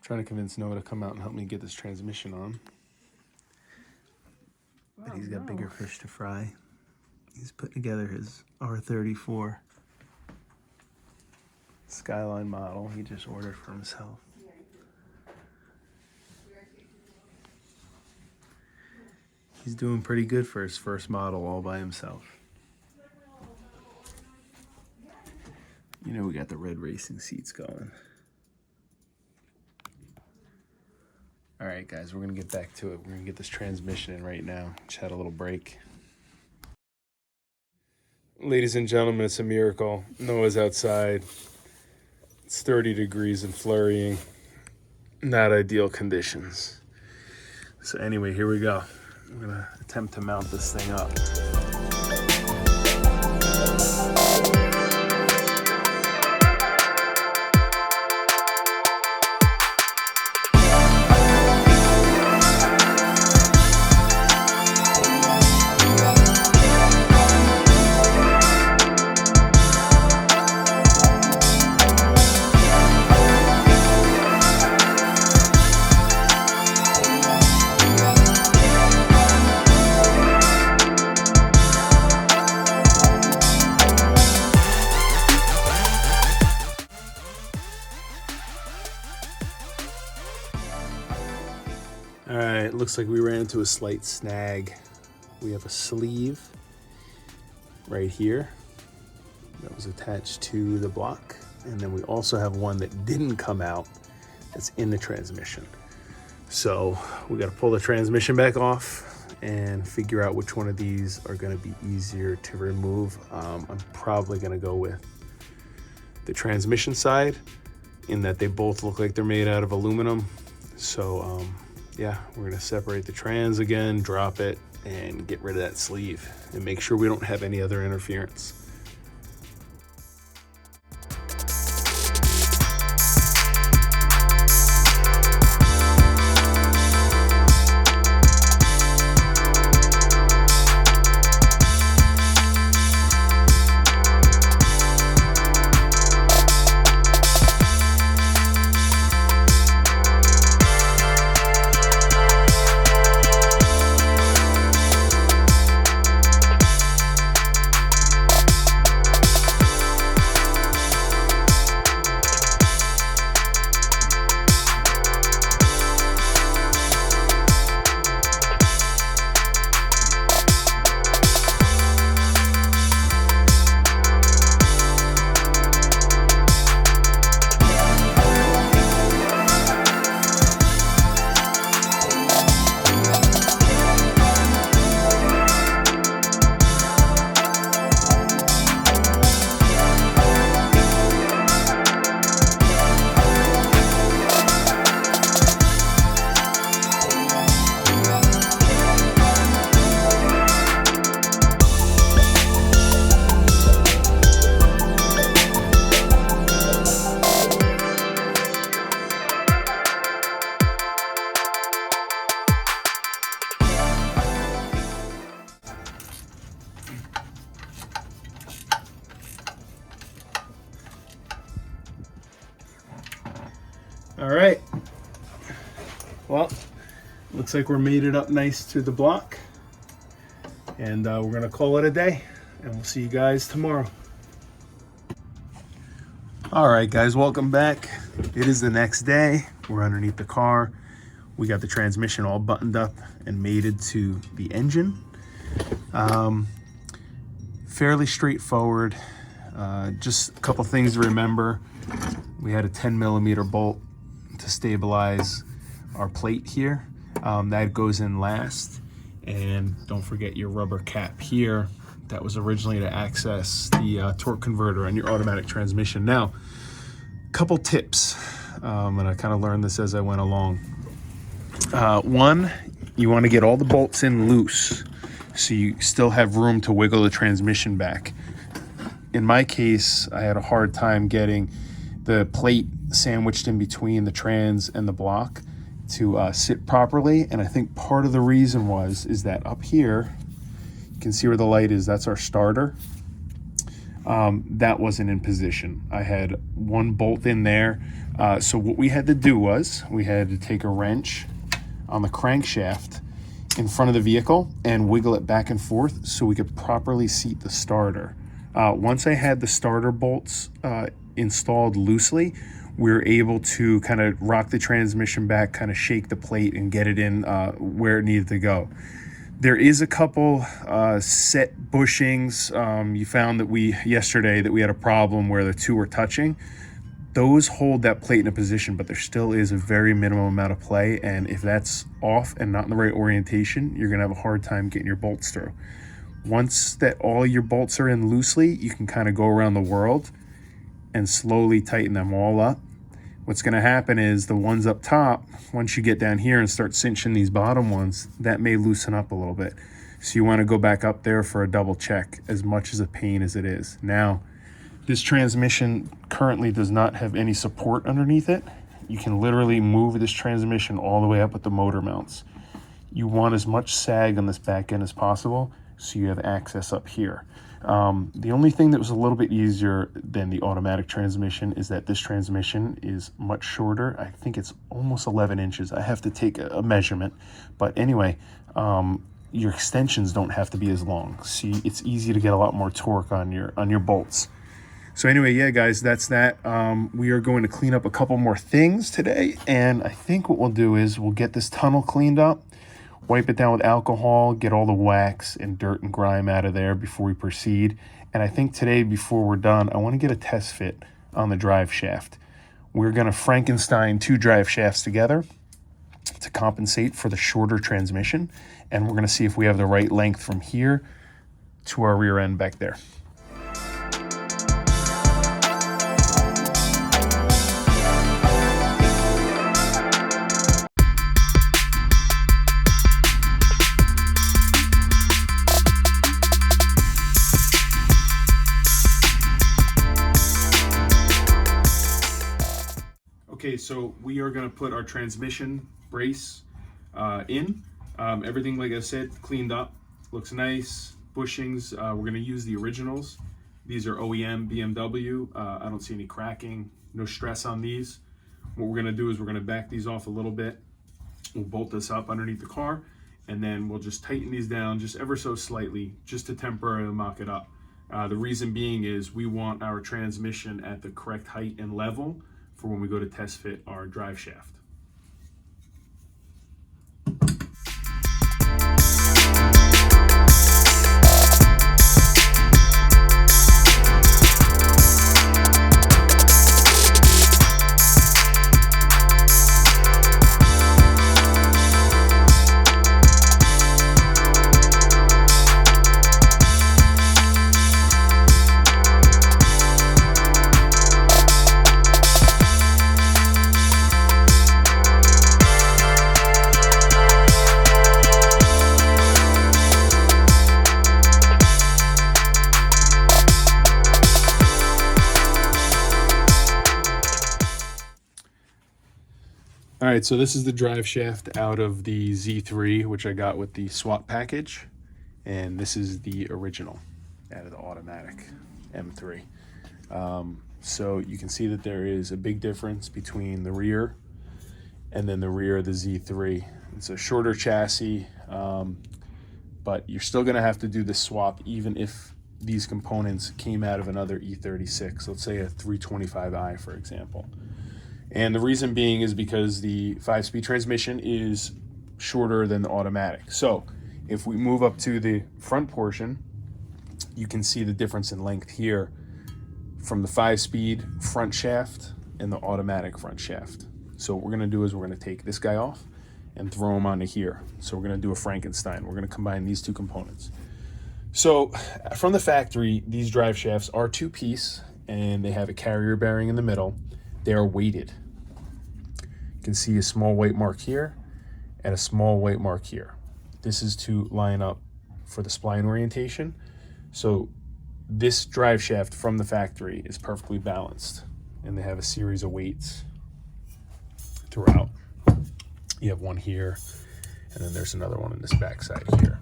Trying to convince Noah to come out and help me get this transmission on. But he's got bigger fish to fry. He's putting together his R34 Skyline model he just ordered for himself. He's doing pretty good for his first model all by himself. You know, we got the red racing seats going. All right, guys, we're gonna get back to it. We're gonna get this transmission in right now. Just had a little break. Ladies and gentlemen, it's a miracle. Noah's outside. It's 30 degrees and flurrying. Not ideal conditions. So anyway, here we go. I'm gonna attempt to mount this thing up. All right, looks like we ran into a slight snag. We have a sleeve right here that was attached to the block. And then we also have one that didn't come out that's in the transmission. So we got to pull the transmission back off and figure out which one of these are going to be easier to remove. I'm probably going to go with the transmission side in that they both look like they're made out of aluminum. So yeah, we're gonna separate the trans again, drop it, and get rid of that sleeve and make sure we don't have any other interference. All right, well, looks like we're made it up nice to the block, and we're gonna call it a day, and we'll see you guys tomorrow. All right, guys, welcome back. It is the next day. We're underneath the car. We got the transmission all buttoned up and mated to the engine. Fairly straightforward. Just a couple things to remember. We had a 10mm bolt to stabilize our plate here. That goes in last. And don't forget your rubber cap here. That was originally to access the torque converter on your automatic transmission. Now, couple tips, and I kind of learned this as I went along. One, you want to get all the bolts in loose so you still have room to wiggle the transmission back. In my case, I had a hard time getting the plate sandwiched in between the trans and the block to sit properly, and I think part of the reason is that up here, you can see where the light is, that's our starter. that wasn't in position. I had one bolt in there. So what we had to do was we had to take a wrench on the crankshaft in front of the vehicle and wiggle it back and forth so we could properly seat the starter. Once I had the starter bolts installed loosely, we were able to kind of rock the transmission back, kind of shake the plate and get it in where it needed to go. There is a couple set bushings. You found that yesterday that we had a problem where the two were touching. Those hold that plate in a position, but there still is a very minimum amount of play. And if that's off and not in the right orientation, you're gonna have a hard time getting your bolts through. Once that all your bolts are in loosely, you can kind of go around the world and slowly tighten them all up. What's gonna happen is the ones up top, once you get down here and start cinching these bottom ones, that may loosen up a little bit. So you wanna go back up there for a double check, as much as a pain as it is. Now, this transmission currently does not have any support underneath it. You can literally move this transmission all the way up with the motor mounts. You want as much sag on this back end as possible so you have access up here. The only thing that was a little bit easier than the automatic transmission is that this transmission is much shorter. I think it's almost 11 inches. I have to take a measurement. But anyway, your extensions don't have to be as long. See, it's easy to get a lot more torque on your bolts. So anyway, yeah, guys, that's that. We are going to clean up a couple more things today. And I think what we'll do is we'll get this tunnel cleaned up, wipe it down with alcohol, get all the wax and dirt and grime out of there before we proceed. And I think today, before we're done, I want to get a test fit on the drive shaft. We're going to Frankenstein 2 drive shafts together to compensate for the shorter transmission. And we're going to see if we have the right length from here to our rear end back there. Okay, so we are going to put our transmission brace in. Everything, like I said, cleaned up, looks nice. Bushings, we're going to use the originals. These are OEM BMW. I don't see any cracking, no stress on these. What we're going to do is we're going to back these off a little bit. We'll bolt this up underneath the car, and then we'll just tighten these down just ever so slightly, just to temporarily mock it up. The reason being is we want our transmission at the correct height and level for when we go to test fit our drive shaft. All right, so this is the drive shaft out of the Z3, which I got with the swap package. And this is the original out of the automatic M3. So you can see that there is a big difference between the rear and then the rear of the Z3. It's a shorter chassis, but you're still gonna have to do this swap even if these components came out of another E36, let's say a 325i, for example. And the reason being is because the 5-speed transmission is shorter than the automatic. So if we move up to the front portion, you can see the difference in length here from the 5-speed front shaft and the automatic front shaft. So what we're gonna do is we're gonna take this guy off and throw him onto here. So we're gonna do a Frankenstein. We're gonna combine these two components. So from the factory, these drive shafts are 2-piece and they have a carrier bearing in the middle. They are weighted. You can see a small weight mark here and a small weight mark here. This is to line up for the spline orientation. So this drive shaft from the factory is perfectly balanced, and they have a series of weights throughout. You have one here, and then there's another one in this back side here.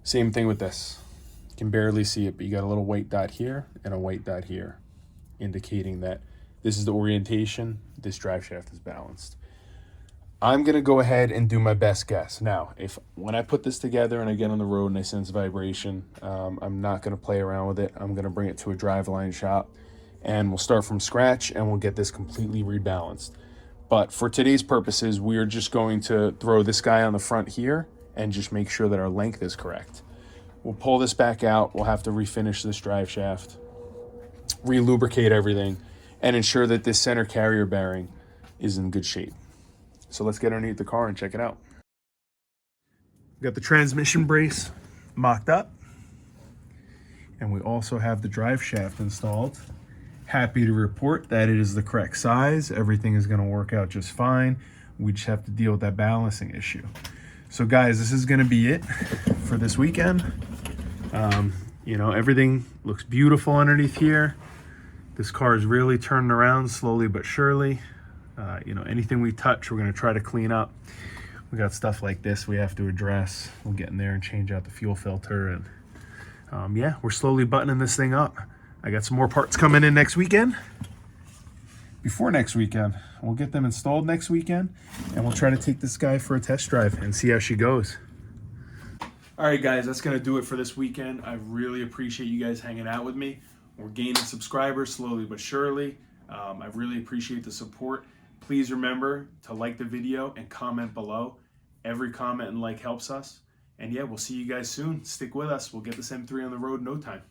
Same thing with this. can barely see it, but you got a little white dot here and a white dot here, indicating that this is the orientation, this drive shaft is balanced. I'm gonna go ahead and do my best guess. Now, when I put this together and I get on the road and I sense vibration, I'm not gonna play around with it. I'm gonna bring it to a driveline shop and we'll start from scratch and we'll get this completely rebalanced. But for today's purposes, we are just going to throw this guy on the front here and just make sure that our length is correct. We'll pull this back out. We'll have to refinish this drive shaft, re-lubricate everything, and ensure that this center carrier bearing is in good shape. So let's get underneath the car and check it out. We got the transmission brace mocked up, and we also have the drive shaft installed. Happy to report that it is the correct size. Everything is going to work out just fine. We just have to deal with that balancing issue. So guys, this is going to be it for this weekend. You know, everything looks beautiful underneath here. This car is really turning around slowly but surely. You know, anything we touch, we're going to try to clean up. We got stuff like this we have to address. We'll get in there and change out the fuel filter. And yeah, we're slowly buttoning this thing up. I got some more parts coming in next weekend. Before next weekend, we'll get them installed next weekend, and we'll try to take this guy for a test drive and see how she goes. All right, guys, that's going to do it for this weekend. I really appreciate you guys hanging out with me. We're gaining subscribers slowly but surely. I really appreciate the support. Please remember to like the video and comment below. Every comment and like helps us. And yeah, we'll see you guys soon. Stick with us. We'll get this M3 on the road in no time.